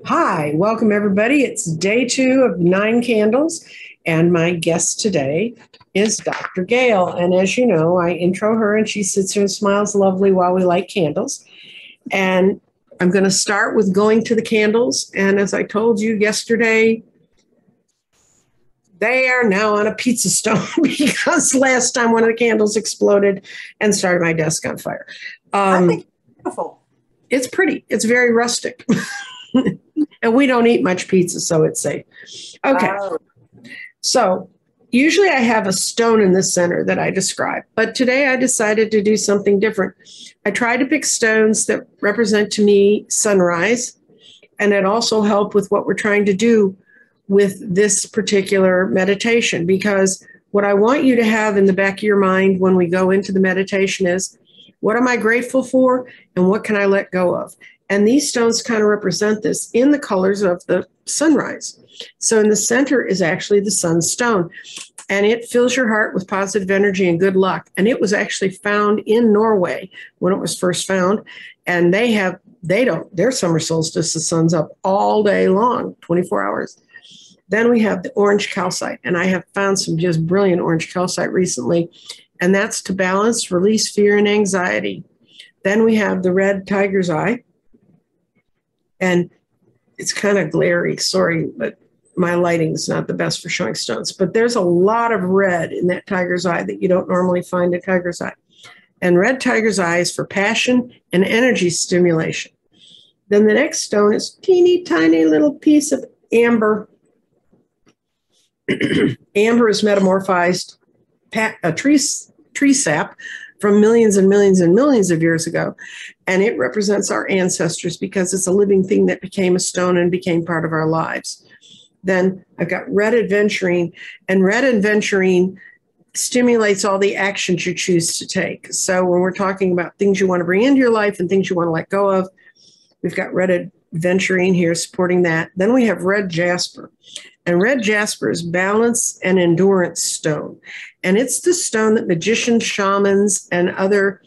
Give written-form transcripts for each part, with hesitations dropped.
Hi, welcome everybody. It's day 2 of 9 candles, and my guest today is Dr. Gail. And as you know, I intro her and she sits here and smiles lovely while we light candles. And I'm going to start with going to the candles. And as I told you yesterday, they are now on a pizza stone because last time one of the candles exploded and started my desk on fire. I think it's beautiful. It's pretty. It's very rustic. And we don't eat much pizza, so it's safe. Okay. So usually I have a stone in the center that I describe, but today I decided to do something different. I tried to pick stones that represent to me sunrise, and it also helped with what we're trying to do with this particular meditation, because what I want you to have in the back of your mind when we go into the meditation is, what am I grateful for and what can I let go of? And these stones kind of represent this in the colors of the sunrise. So in the center is actually the sunstone, and it fills your heart with positive energy and good luck. And it was actually found in Norway when it was first found. And their summer solstice, the sun's up all day long, 24 hours. Then we have the orange calcite, and I have found some just brilliant orange calcite recently, and that's to balance, release fear and anxiety. Then we have the red tiger's eye, and it's kind of glary, sorry, but my lighting is not the best for showing stones. But there's a lot of red in that tiger's eye that you don't normally find in tiger's eye. And red tiger's eye is for passion and energy stimulation. Then the next stone is teeny tiny little piece of amber. Amber is metamorphized a tree sap from millions and millions and millions of years ago. And it represents our ancestors because it's a living thing that became a stone and became part of our lives. Then I've got red aventurine, and red aventurine stimulates all the actions you choose to take. So when we're talking about things you want to bring into your life and things you want to let go of, we've got red aventurine here supporting that. Then we have red jasper. And red jasper is balance and endurance stone. And it's the stone that magicians, shamans, and other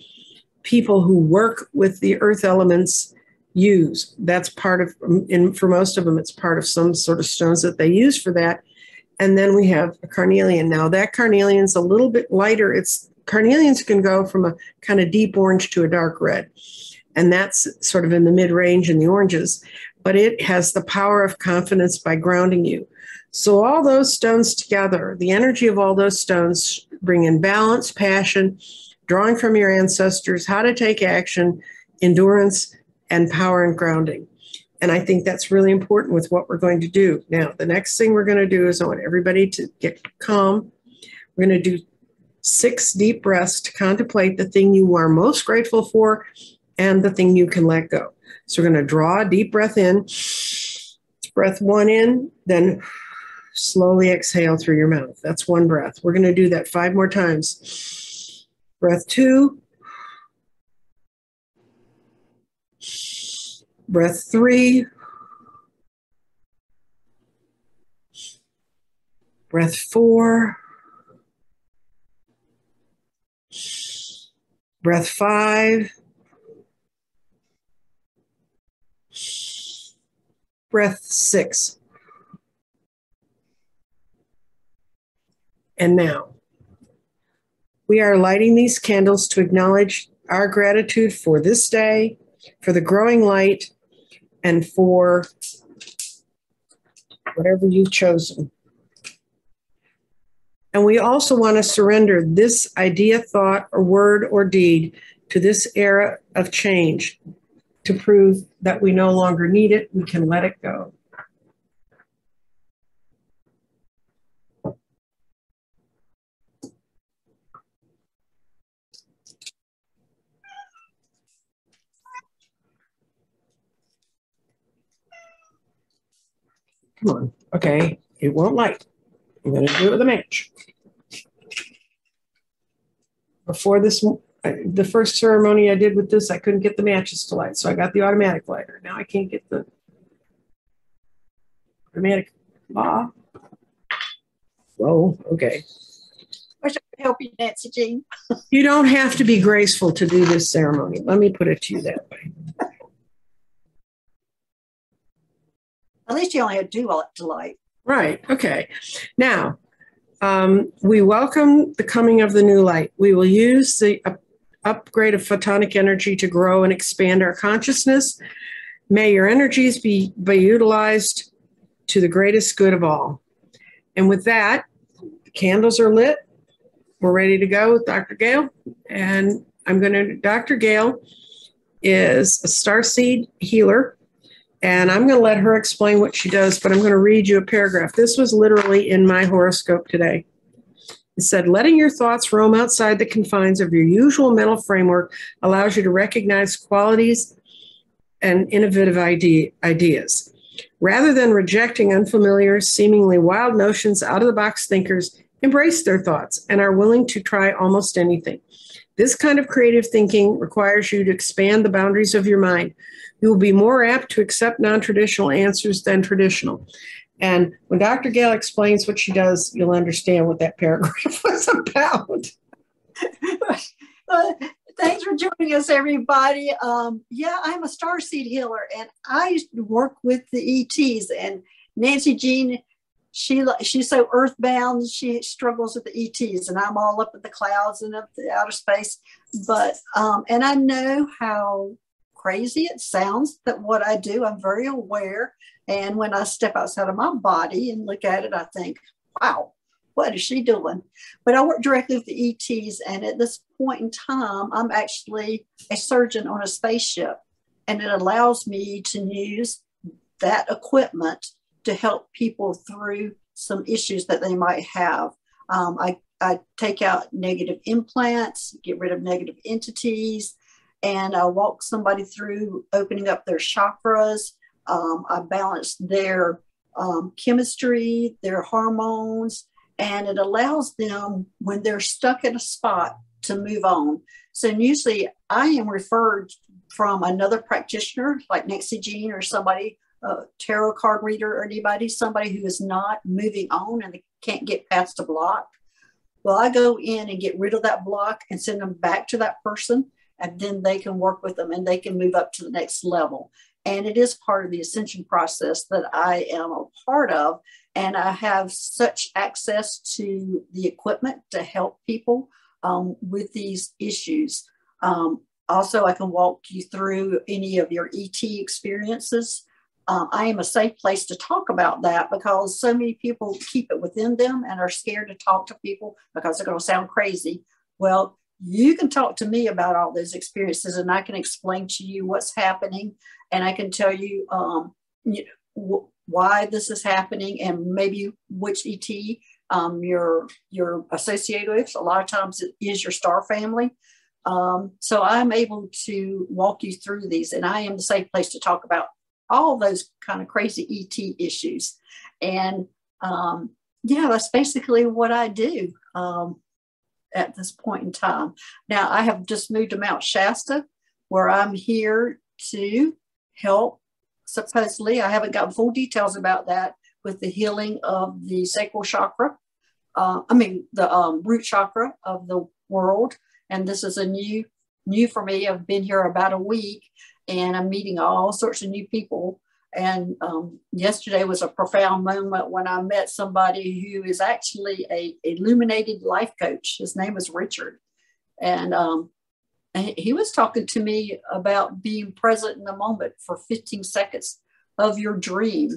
people who work with the earth elements use. That's part of, for most of them, it's part of some sort of stones that they use for that. And then we have a carnelian. Now that carnelian's a little bit lighter. Carnelians can go from a kind of deep orange to a dark red. And that's sort of in the mid-range in the oranges. But it has the power of confidence by grounding you. So all those stones together, the energy of all those stones bring in balance, passion, drawing from your ancestors, how to take action, endurance, and power and grounding. And I think that's really important with what we're going to do. Now, the next thing we're going to do is I want everybody to get calm. We're going to do 6 deep breaths to contemplate the thing you are most grateful for and the thing you can let go. So we're going to draw a deep breath in. Breath 1 in, then slowly exhale through your mouth. That's 1 breath. We're going to do that 5 more times. Breath 2. Breath 3. Breath 4. Breath 5. Breath 6. And now, we are lighting these candles to acknowledge our gratitude for this day, for the growing light, and for whatever you've chosen. And we also want to surrender this idea, thought, or word, or deed to this era of change to prove that we no longer need it, we can let it go. Come on. Okay, it won't light. I'm going to do it with a match. Before this, the first ceremony I did with this, I couldn't get the matches to light, so I got the automatic lighter. Now I can't get the automatic. Whoa, okay. Wish I could help you, Nancy Jean. You don't have to be graceful to do this ceremony. Let me put it to you that way. At least you only had two to light. Right. Okay. Now, we welcome the coming of the new light. We will use the upgrade of photonic energy to grow and expand our consciousness. May your energies be utilized to the greatest good of all. And with that, the candles are lit. We're ready to go with Dr. Gail. And Dr. Gail is a starseed healer. And I'm going to let her explain what she does, but I'm going to read you a paragraph. This was literally in my horoscope today. It said, letting your thoughts roam outside the confines of your usual mental framework allows you to recognize qualities and innovative ideas. Rather than rejecting unfamiliar, seemingly wild notions, out-of-the-box thinkers embrace their thoughts and are willing to try almost anything. This kind of creative thinking requires you to expand the boundaries of your mind. You will be more apt to accept non-traditional answers than traditional. And when Dr. Gail explains what she does, you'll understand what that paragraph was about. Thanks for joining us, everybody. Yeah, I'm a starseed healer, and I used to work with the ETs. And Nancy Jean, she's so earthbound, she struggles with the ETs, and I'm all up in the clouds and up the outer space. But and I know how crazy it sounds that what I do, I'm very aware. And when I step outside of my body and look at it, I think, wow, what is she doing? But I work directly with the ETs. And at this point in time, I'm actually a surgeon on a spaceship. And it allows me to use that equipment to help people through some issues that they might have. I take out negative implants, get rid of negative entities, and I walk somebody through opening up their chakras. I balance their chemistry, their hormones, and it allows them, when they're stuck in a spot, to move on. So usually I am referred from another practitioner like Nancy Jean or somebody, tarot card reader or anybody, somebody who is not moving on and they can't get past a block. Well, I go in and get rid of that block and send them back to that person, and then they can work with them and they can move up to the next level. And it is part of the ascension process that I am a part of. And I have such access to the equipment to help people with these issues. Also, I can walk you through any of your ET experiences. I am a safe place to talk about that because so many people keep it within them and are scared to talk to people because they're going to sound crazy. Well, you can talk to me about all those experiences and I can explain to you what's happening, and I can tell you, why this is happening and maybe which ET you're associated with. A lot of times it is your star family. So I'm able to walk you through these, and I am the safe place to talk about all those kind of crazy ET issues. And yeah, that's basically what I do at this point in time. Now, I have just moved to Mount Shasta, where I'm here to help. Supposedly, I haven't got full details about that, with the healing of the sacral chakra. The root chakra of the world. And this is a new for me. I've been here about a week, and I'm meeting all sorts of new people. And yesterday was a profound moment when I met somebody who is actually a illuminated life coach. His name is Richard. And he was talking to me about being present in the moment for 15 seconds of your dream.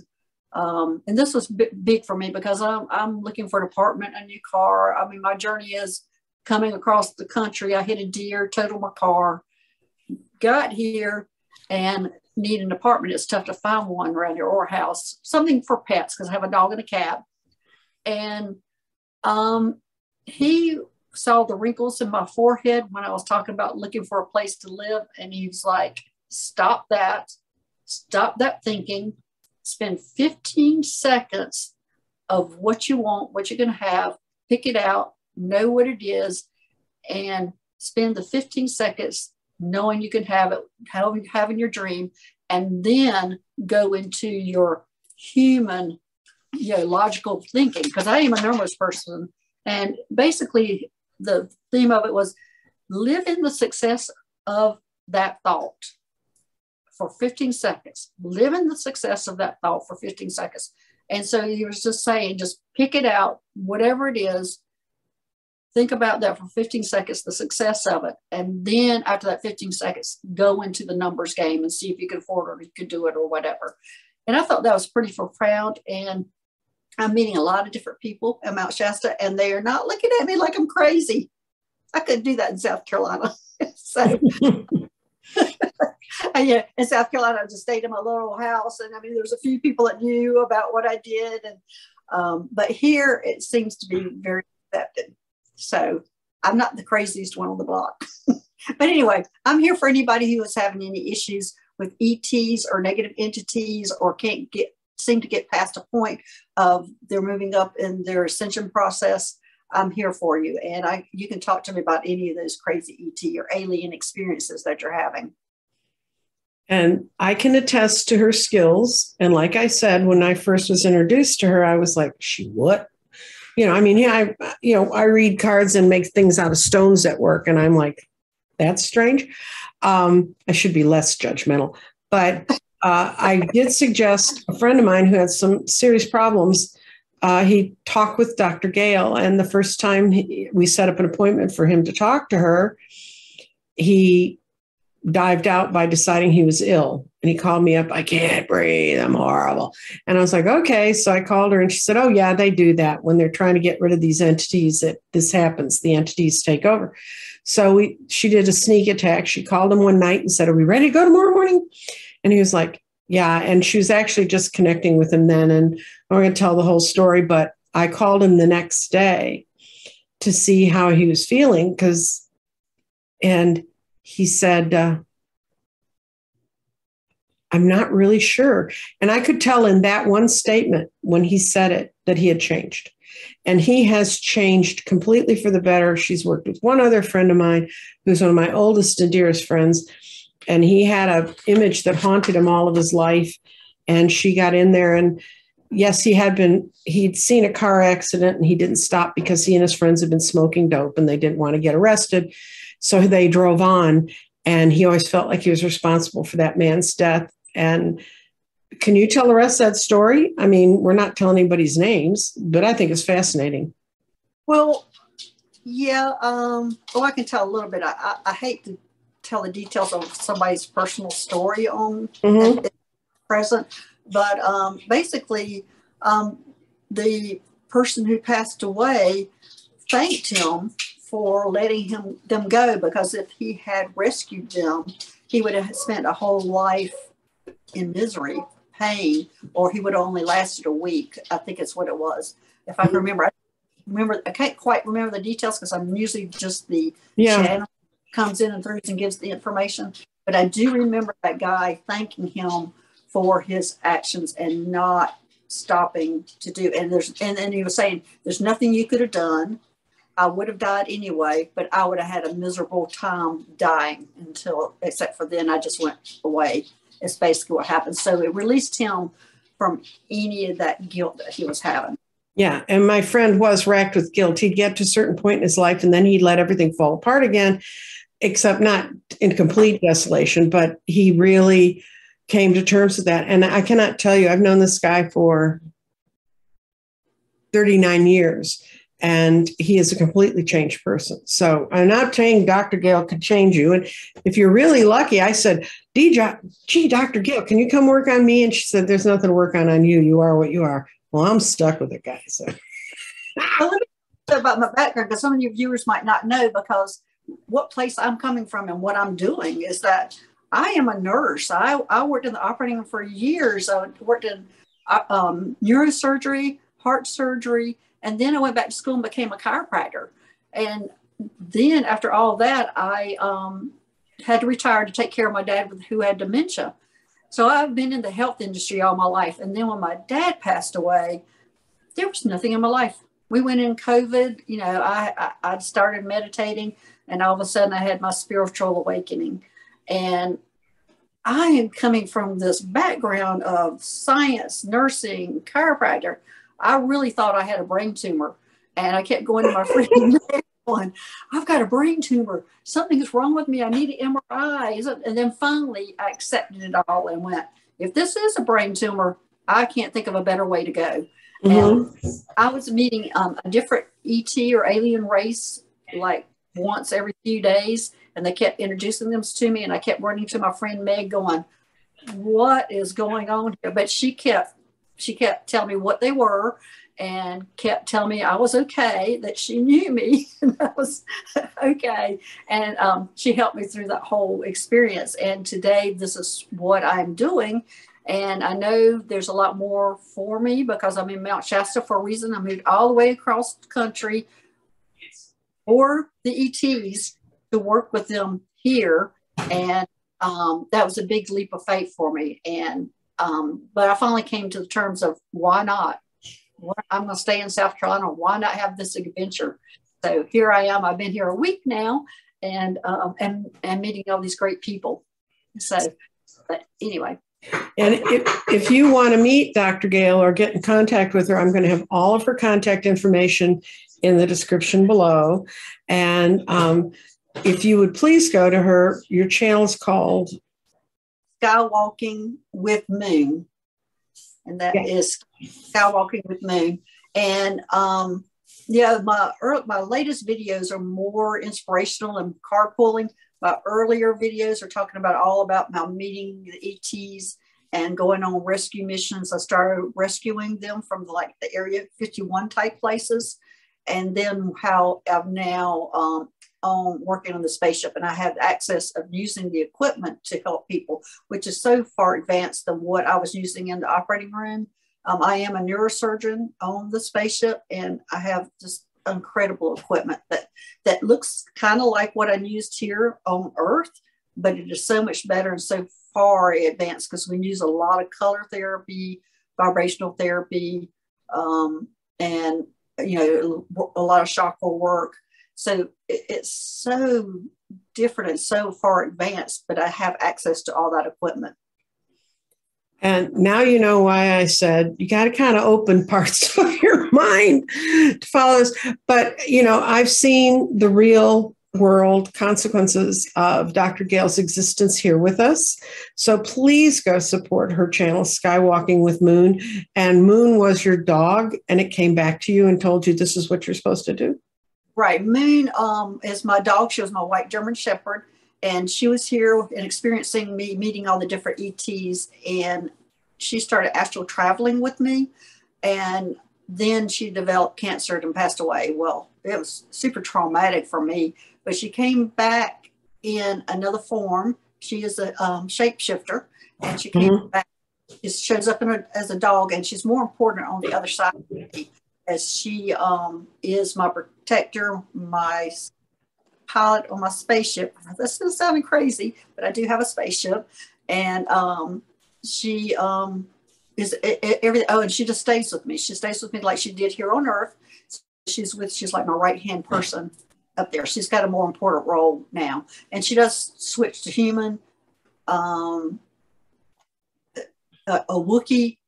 And this was big for me because I'm looking for an apartment, a new car. I mean, my journey is coming across the country. I hit a deer, totaled my car, got here, and need an apartment. It's tough to find one around here, or a house, something for pets, because I have a dog and a cat. And he saw the wrinkles in my forehead when I was talking about looking for a place to live. And he was like, stop that thinking, spend 15 seconds of what you want, what you're going to have, pick it out, know what it is, and spend the 15 seconds knowing you can have it, having your dream, and then go into your human, logical thinking. Because I am a numbers person, and basically the theme of it was live in the success of that thought for 15 seconds. Live in the success of that thought for 15 seconds. And so he was just saying, just pick it out, whatever it is. Think about that for 15 seconds, the success of it. And then after that 15 seconds, go into the numbers game and see if you can afford it or you could do it or whatever. And I thought that was pretty profound. And I'm meeting a lot of different people at Mount Shasta, and they are not looking at me like I'm crazy. I couldn't do that in South Carolina. So, yeah, in South Carolina, I just stayed in my little house. And I mean, there's a few people that knew about what I did. And but here it seems to be very accepted. So I'm not the craziest one on the block. But anyway, I'm here for anybody who is having any issues with ETs or negative entities or can't seem to get past a point of they're moving up in their ascension process. I'm here for you. And you can talk to me about any of those crazy ET or alien experiences that you're having. And I can attest to her skills. And like I said, when I first was introduced to her, I was like, she what? I mean, yeah, I read cards and make things out of stones at work. And I'm like, that's strange. I should be less judgmental. But I did suggest a friend of mine who had some serious problems. He talked with Dr. Gail. And the first time we set up an appointment for him to talk to her, he dived out by deciding he was ill. And he called me up, I can't breathe, I'm horrible. And I was like, okay. So I called her and she said, oh yeah, they do that. When they're trying to get rid of these entities, this happens, the entities take over. So she did a sneak attack. She called him one night and said, are we ready to go tomorrow morning? And he was like, yeah. And she was actually just connecting with him then. And I'm going to tell the whole story, but I called him the next day to see how he was feeling and he said, I'm not really sure. And I could tell in that one statement when he said it that he had changed. And he has changed completely for the better. She's worked with one other friend of mine who's one of my oldest and dearest friends. And he had an image that haunted him all of his life. And she got in there. And yes, he'd seen a car accident and he didn't stop because he and his friends had been smoking dope and they didn't want to get arrested. So they drove on. And he always felt like he was responsible for that man's death. And can you tell the rest of that story? I mean, we're not telling anybody's names, but I think it's fascinating. Well, yeah. I can tell a little bit. I hate to tell the details of somebody's personal story on at present, but basically, the person who passed away thanked him for letting them go, because if he had rescued them, he would have spent a whole life in misery, pain, or he would have only lasted a week. I think it's what it was. If I remember, I can't quite remember the details because I'm usually just the channel comes in and through and gives the information. But I do remember that guy thanking him for his actions and not stopping to do. And then he was saying, there's nothing you could have done. I would have died anyway, but I would have had a miserable time dying except for then I just went away. It's basically what happened. So it released him from any of that guilt that he was having. Yeah. And my friend was racked with guilt. He'd get to a certain point in his life and then he'd let everything fall apart again, except not in complete desolation, but he really came to terms with that. And I cannot tell you, I've known this guy for 39 years. And he is a completely changed person. So I'm not saying Dr. Gail could change you. And if you're really lucky, I said, gee, Dr. Gail, can you come work on me? And she said, there's nothing to work on you. You are what you are. Well, I'm stuck with it, guys. So. Well, let me say about my background, because some of your viewers might not know, because what place I'm coming from and what I'm doing is that I am a nurse. I worked in the operating room for years. I worked in neurosurgery, heart surgery, and then I went back to school and became a chiropractor. And then after all that, I had to retire to take care of my dad who had dementia. So I've been in the health industry all my life. And then when my dad passed away, there was nothing in my life. We went in COVID, I started meditating, and all of a sudden I had my spiritual awakening. And I am coming from this background of science, nursing, chiropractor. I really thought I had a brain tumor, and I kept going to my friend going, I've got a brain tumor. Something's wrong with me. I need an MRI. And then finally I accepted it all and went, if this is a brain tumor, I can't think of a better way to go. And I was meeting a different ET or alien race like once every few days, and they kept introducing them to me, and I kept running to my friend Meg going, what is going on here? But she kept telling me what they were and kept telling me I was okay, that she knew me and I was okay. And she helped me through that whole experience. And today this is what I'm doing. And I know there's a lot more for me because I'm in Mount Shasta for a reason. I moved all the way across the country for the ETs to work with them here. And that was a big leap of faith for me. And but I finally came to the terms of why not? I'm going to stay in South Carolina. Why not have this adventure? So here I am. I've been here a week now, and meeting all these great people. So, but anyway. And if you want to meet Dr. Gail or get in contact with her, I'm going to have all of her contact information in the description below. And if you would please go to her, your channel is called Skywalking with Moon. And that is Skywalking with Moon. And my latest videos are more inspirational and carpooling. My earlier videos are talking about all about my meeting the ETs and going on rescue missions. I started rescuing them from the Area 51 type places, and then how I'm now on working on the spaceship, and I have access of using the equipment to help people, which is so far advanced than what I was using in the operating room. I am a neurosurgeon on the spaceship, and I have just incredible equipment that looks kind of like what I used here on Earth, but it is so much better and so far advanced because we use a lot of color therapy, vibrational therapy, and a lot of chakra work. So it's so different and so far advanced, but I have access to all that equipment. And now you know why I said you got to kind of open parts of your mind to follow this. But, I've seen the real world consequences of Dr. Gail's existence here with us. So please go support her channel, Skywalking with Moon. And Moon was your dog, and it came back to you and told you this is what you're supposed to do. Right. Moon is my dog. She was my white German Shepherd. And she was here and experiencing me, meeting all the different ETs. And she started astral traveling with me. And then she developed cancer and passed away. Well, it was super traumatic for me. But she came back in another form. She is a shapeshifter. And she came back. She shows up as a dog. And she's more important on the other side of me, as she is my protector, my pilot on my spaceship. That's still sounding crazy, but I do have a spaceship. And she is everything. Oh, and she just stays with me. She stays with me like she did here on Earth. She's like my right-hand person up there. She's got a more important role now. And she does switch to human, a Wookiee,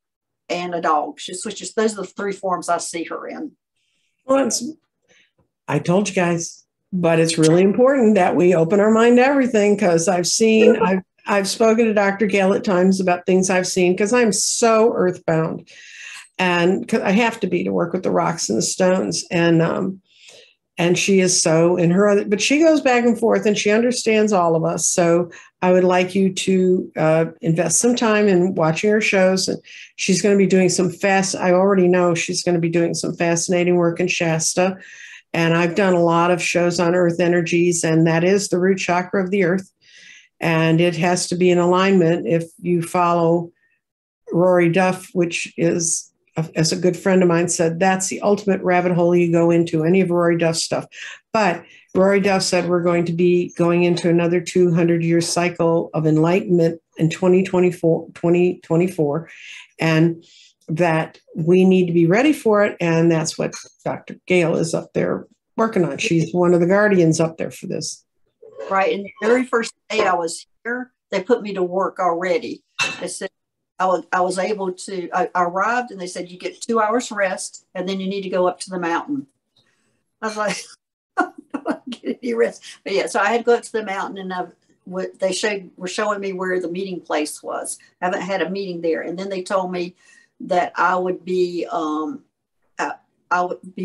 and a dog. She switches. Those are the three forms I see her in. Well, I told you guys, but it's really important that we open our mind to everything, because I've spoken to Dr. Gail at times about things I've seen, because I'm so earthbound, and because I have to be to work with the rocks and the stones, and she is so in her other, but she goes back and forth and she understands all of us. So I would like you to invest some time in watching her shows. And she's going to be doing I already know she's going to be doing some fascinating work in Shasta. And I've done a lot of shows on earth energies, and that is the root chakra of the earth. And it has to be in alignment. If you follow Rory Duff, which is, as a good friend of mine said, that's the ultimate rabbit hole you go into, any of Rory Duff's stuff. But Rory Duff said we're going to be going into another 200-year cycle of enlightenment in 2024, and that we need to be ready for it. And that's what Dr. Gail is up there working on. She's one of the guardians up there for this. Right. And the very first day I was here, they put me to work already. They said, I was able to, I arrived and they said, you get 2 hours rest and then you need to go up to the mountain. I was like, get any rest. But yeah, so I had to go up to the mountain, and were showing me where the meeting place was. I haven't had a meeting there, and then they told me that I would be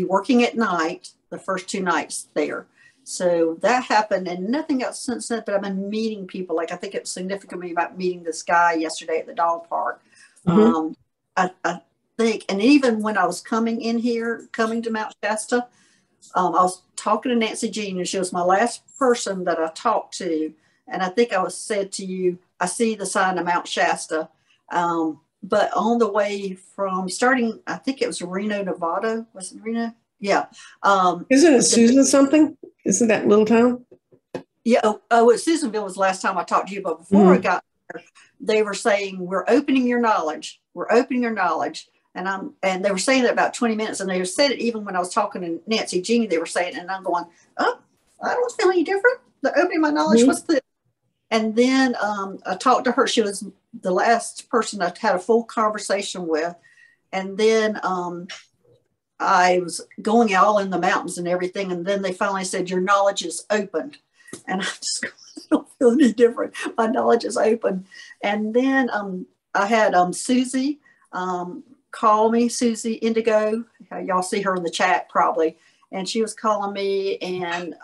working at night the first 2 nights there. So that happened, and nothing else since then. But I've been meeting people. Like I think it was significant to me about meeting this guy yesterday at the dog park. Mm-hmm. I think, and even when I was coming to Mount Shasta, I was talking to Nancy Jean, and she was my last person that I talked to. And I think I said to you, I see the sign of Mount Shasta. But on the way from starting, I think it was Reno, Nevada. Was it Reno? Yeah. Isn't it Susan something? Isn't that little town? Yeah. Susanville was the last time I talked to you. But before I got there, they were saying, we're opening your knowledge. We're opening your knowledge. And they were saying it about 20 minutes. And they said it even when I was talking to Nancy Jean, they were saying it. And I'm going, oh, I don't feel any different. The opening my knowledge was this. And then I talked to her. She was the last person I had a full conversation with. And then I was going all in the mountains and everything. And then they finally said, your knowledge is opened. And I just don't feel any different. My knowledge is open. And then I had Susie call me, Susie Indigo. Y'all see her in the chat probably. And she was calling me, and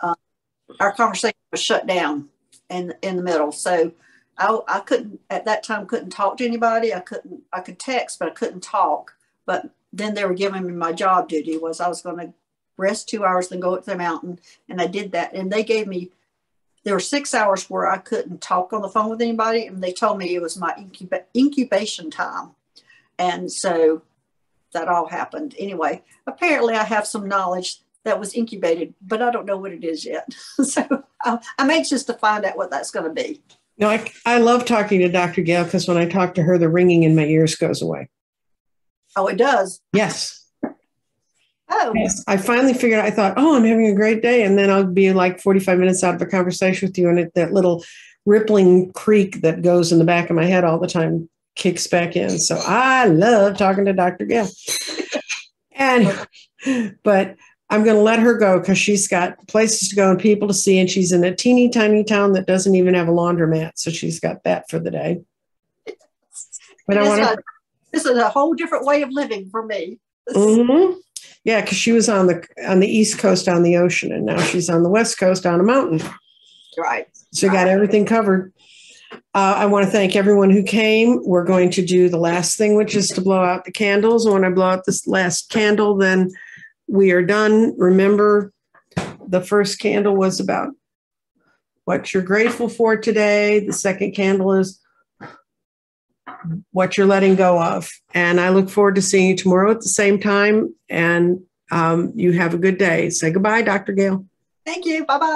our conversation was shut down in the middle. So I couldn't, at that time, couldn't talk to anybody. I could text, but I couldn't talk. But then they were giving me my job duty was I was going to rest 2 hours, then go up to the mountain. And I did that. And they gave me, there were 6 hours where I couldn't talk on the phone with anybody. And they told me it was my incubation time. And so that all happened. Anyway, apparently I have some knowledge that was incubated, but I don't know what it is yet. So I'm anxious to find out what that's going to be. No, I love talking to Dr. Gail because when I talk to her, the ringing in my ears goes away. Oh, it does? Yes. Oh. Yes. I finally figured out, I thought, oh, I'm having a great day. And then I'll be like 45 minutes out of a conversation with you. And that little rippling creak that goes in the back of my head all the time kicks back in. So I love talking to Dr. Gail. But I'm going to let her go because she's got places to go and people to see. And she's in a teeny tiny town that doesn't even have a laundromat. So she's got that for the day. But this is a whole different way of living for me. Mm-hmm. Yeah, because she was on the East Coast on the ocean, and now she's on the West Coast on a mountain. Right. So you got everything covered. I want to thank everyone who came. We're going to do the last thing, which is to blow out the candles. And when I blow out this last candle, then we are done. Remember, the first candle was about what you're grateful for today. The second candle is what you're letting go of. And I look forward to seeing you tomorrow at the same time. And you have a good day. Say goodbye, Dr. Gail. Thank you. Bye-bye.